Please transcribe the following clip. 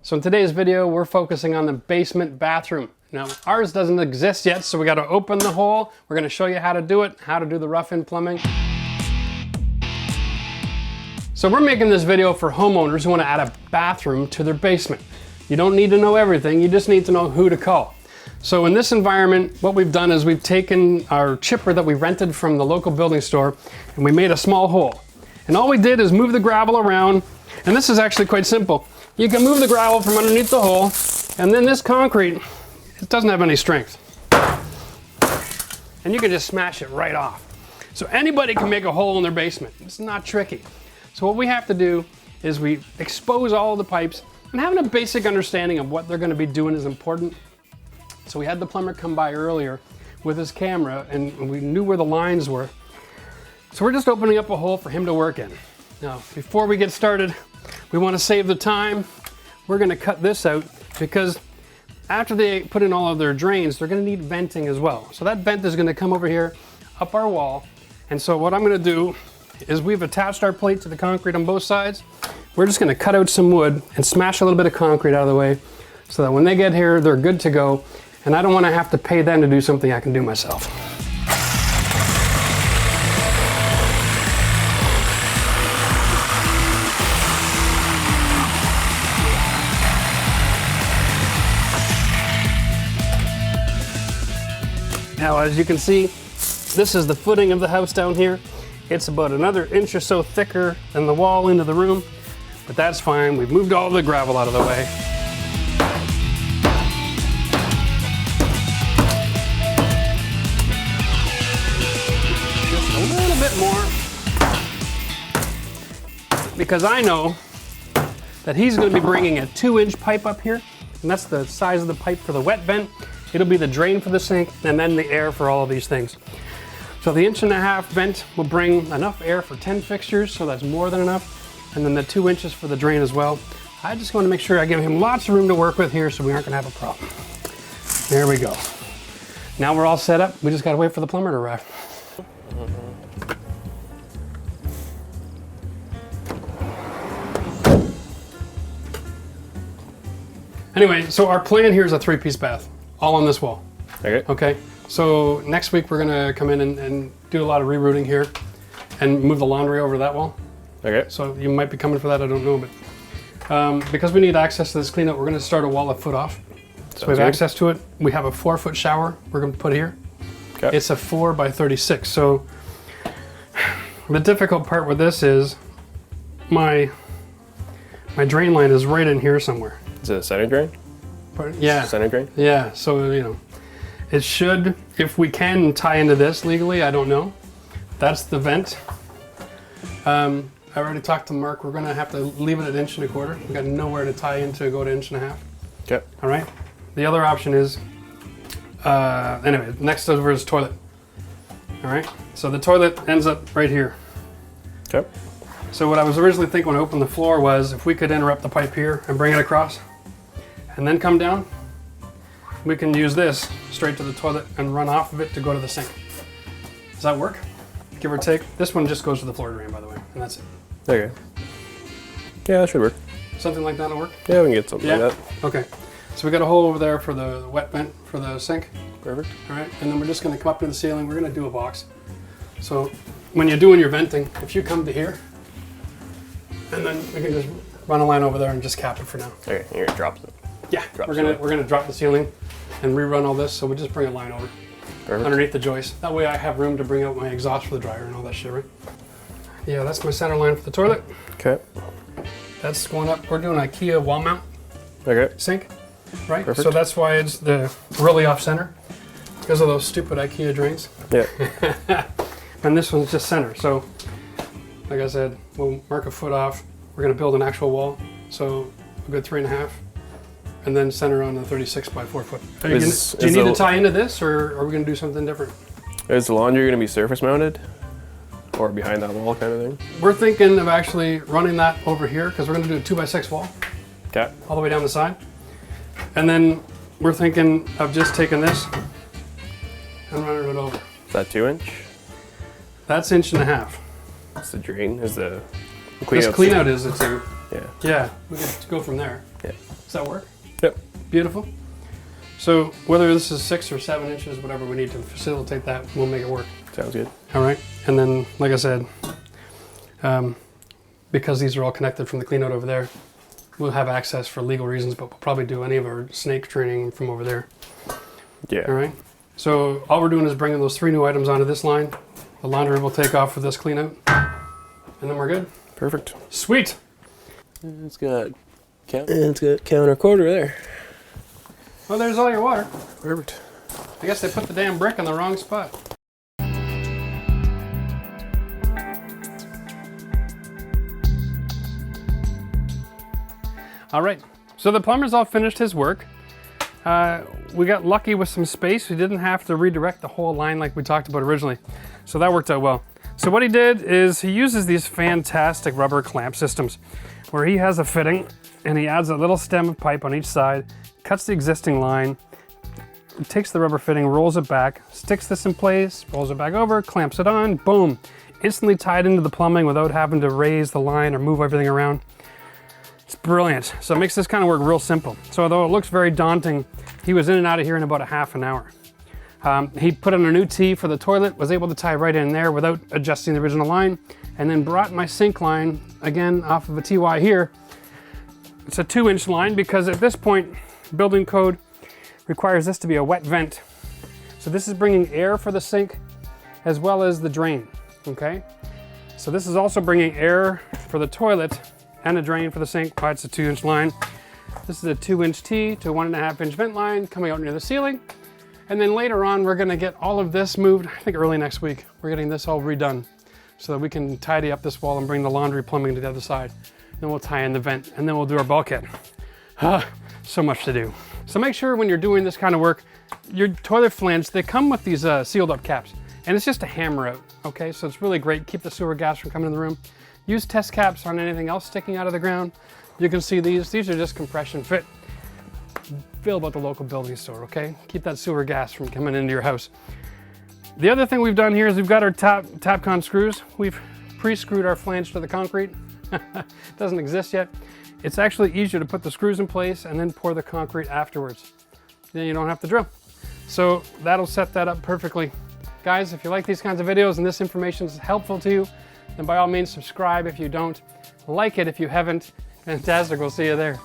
So in today's video, we're focusing on the basement bathroom. Now, ours doesn't exist yet, so we got to open the hole. We're going to show you how to do it, how to do the rough-in plumbing. So we're making this video for homeowners who want to add a bathroom to their basement. You don't need to know everything, you just need to know who to call. So in this environment, what we've done is we've taken our chipper that we rented from the local building store, and we made a small hole. And all we did is move the gravel around, and this is actually quite simple. You can move the gravel from underneath the hole, and then this concrete, it doesn't have any strength. And you can just smash it right off. So anybody can make a hole in their basement. It's not tricky. So what we have to do is we expose all of the pipes, and having a basic understanding of what they're going to be doing is important. So we had the plumber come by earlier with his camera, and we knew where the lines were. So we're just opening up a hole for him to work in. Now, before we get started, we want to save the time. We're going to cut this out because after they put in all of their drains, they're going to need venting as well. So that vent is going to come over here up our wall. And so what I'm going to do is we've attached our plate to the concrete on both sides. We're just going to cut out some wood and smash a little bit of concrete out of the way so that when they get here, they're good to go. And I don't want to have to pay them to do something I can do myself. Now, as you can see, this is the footing of the house down here. It's about another inch or so thicker than the wall into the room, but that's fine. We've moved all the gravel out of the way. Just a little bit more, because I know that he's going to be bringing a 2-inch pipe up here, and that's the size of the pipe for the wet vent. It'll be the drain for the sink, and then the air for all of these things. So the 1.5-inch vent will bring enough air for 10 fixtures, so that's more than enough. And then the 2 inches for the drain as well. I just want to make sure I give him lots of room to work with here so we aren't going to have a problem. There we go. Now we're all set up. We just got to wait for the plumber to arrive. Anyway, so our plan here is a 3-piece bath, all on this wall. Okay. So next week we're gonna come in and do a lot of rerouting here and move the laundry over to that wall. Okay. So you might be coming for that, I don't know, but because we need access to this cleanup, we're gonna start a wall a foot off. So we have access to it. We have a 4-foot shower we're gonna put here. Okay. It's a 4 by 36. So the difficult part with this is my drain line is right in here somewhere. Is it a center drain? Yeah. Center drain? Yeah, so you know, it should, if we can tie into this legally, I don't know. That's the vent. I already talked to Mark. We're gonna have to leave it at 1.25 inches. We got nowhere to tie in to go to 1.5 inches. Okay. All right. The other option is, anyway, next over is toilet. All right. So the toilet ends up right here. Okay. So what I was originally thinking when I opened the floor was if we could interrupt the pipe here and bring it across and then come down, we can use this straight to the toilet and run off of it to go to the sink. Does that work? Give or take. This one just goes to the floor drain, by the way, and that's it. Okay. Yeah, that should work. Something like that will work? Yeah, we can get something like that. Okay. So we got a hole over there for the wet vent for the sink. Perfect. All right, and then we're just gonna come up to the ceiling. We're gonna do a box. So when you're doing your venting, if you come to here, and then we can just run a line over there and just cap it for now. Okay, you're gonna drop it. Yeah, we're gonna drop the ceiling and rerun all this, so we just bring a line over. Perfect. Underneath the joist. That way I have room to bring out my exhaust for the dryer and all that shit, right? Yeah, that's my center line for the toilet. Okay. That's going up. We're doing IKEA wall mount sink, right? Perfect. So that's why it's the really off center because of those stupid IKEA drains. Yeah. And this one's just center. So, like I said, we'll mark a foot off. We're gonna build an actual wall. So a good 3.5. And then center on the 36 by 4 foot. Do you need to tie into this, or are we going to do something different? Is the laundry going to be surface mounted? Or behind that wall kind of thing? We're thinking of actually running that over here, because we're going to do a 2 by 6 wall. Okay. All the way down the side. And then we're thinking of just taking this and running it over. Is that 2-inch? That's 1.5 inches. That's the drain, is the This clean out is a 2. Yeah. Yeah, we could go from there. Yeah. Does that work? Yep. Beautiful. So whether this is 6 or 7 inches, whatever we need to facilitate that, we'll make it work. Sounds good. All right. And then, like I said, because these are all connected from the cleanout over there, we'll have access for legal reasons, but we'll probably do any of our snake training from over there. Yeah. All right. So all we're doing is bringing those 3 new items onto this line. The laundry will take off for this cleanout, and then we're good. Perfect. Sweet. It's got counter quarter there. Well, there's all your water. Perfect. I guess they put the damn brick in the wrong spot. All right, so the plumber's all finished his work. We got lucky with some space. We didn't have to redirect the whole line like we talked about originally. So that worked out well. So what he did is he uses these fantastic rubber clamp systems where he has a fitting and he adds a little stem of pipe on each side, cuts the existing line, takes the rubber fitting, rolls it back, sticks this in place, rolls it back over, clamps it on, boom. Instantly tied into the plumbing without having to raise the line or move everything around. It's brilliant. So it makes this kind of work real simple. So although it looks very daunting, he was in and out of here in about a half an hour. He put in a new T for the toilet, was able to tie right in there without adjusting the original line, and then brought my sink line, again, off of a TY here. It's a 2-inch line because at this point, building code requires this to be a wet vent. So this is bringing air for the sink as well as the drain, okay? So this is also bringing air for the toilet and a drain for the sink. Why it's a 2-inch line. This is a 2-inch T to a 1.5-inch vent line coming out near the ceiling. And then later on, we're gonna get all of this moved, I think early next week. We're getting this all redone so that we can tidy up this wall and bring the laundry plumbing to the other side. Then we'll tie in the vent and then we'll do our bulkhead. So much to do. So make sure when you're doing this kind of work, your toilet flange, they come with these sealed up caps and it's just a hammer out, okay? So it's really great. Keep the sewer gas from coming in the room. Use test caps on anything else sticking out of the ground. You can see these are just compression fit. Feel about the local building store, okay? Keep that sewer gas from coming into your house. The other thing we've done here is we've got our Tapcon screws. We've pre-screwed our flange to the concrete. Doesn't exist yet. It's actually easier to put the screws in place and then pour the concrete afterwards. Then you don't have to drill. So that'll set that up perfectly. Guys, if you like these kinds of videos and this information is helpful to you, then by all means subscribe if you don't. Like it if you haven't. Fantastic, we'll see you there.